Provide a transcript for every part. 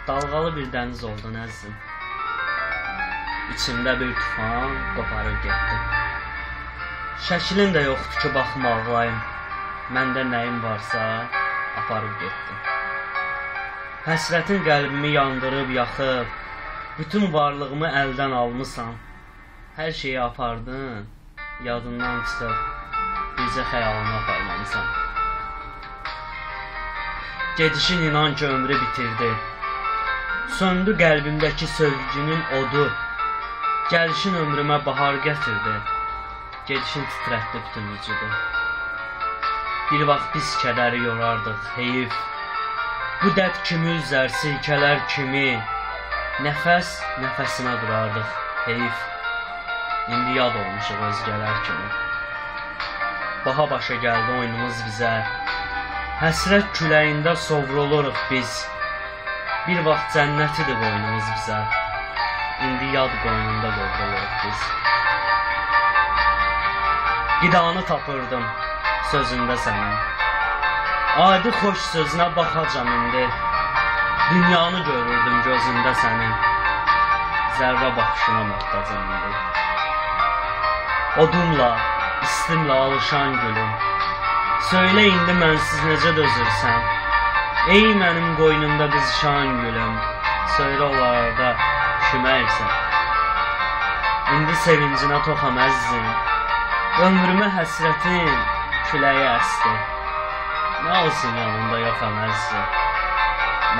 Dalğalı bir dəniz oldu nəzim. İçimdə bir tufan qoparıb getdi. Şəklin də yoxdur ki, baxım ağlayım. Məndə nəyim varsa aparıb getdi. Həsrətin qəlbimi yandırıb, yaxıb, bütün varlığımı əldən almısan. Hər şeyi apardın, yadından çıxıb, bircə xəyalını aparmamısan. Gedişin inan ki, ömrü bitirdi. Söndü qəlbimdəki sevginin odu. Gəlişin ömrümə bahar gətirdi. Gedişin titrətdi bütün vücudu. Bir vaxt biz kədəri yorardıq, heyif. Bu dərd kimi üzər, silkələr kimi. Nəfəs nəfəsinə durardıq, heyif. İndi yad olmuşuq özgələr kimi. Baha başa gəldi oyunumuz bizə. Həsrət küləyində sovruluruq biz. Bir vaxt cənnətidir qoynumuz bizə. İndi yad qoynunda qovruluruq biz. Qidanı tapırdım sözündə sənin. Adi xoş sözünə baxacam indi. Dünyanı görürdüm gözündə sənin. Zərrə baxışına möhtacam indi. Odumla, istimlə alışan gülüm. Söylə indi mənsiz necə dözürsən? Ey mənim qoynumda qızışan gülüm. Söylə onlarda üşüməksən. İndi sevincinə toxam əzzim. Ömrümə həsrətin küləyi əsdi. Nə olsun yanında yoxam əzzim.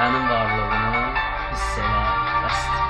Mənim varlığımı hiss elə bəsdir.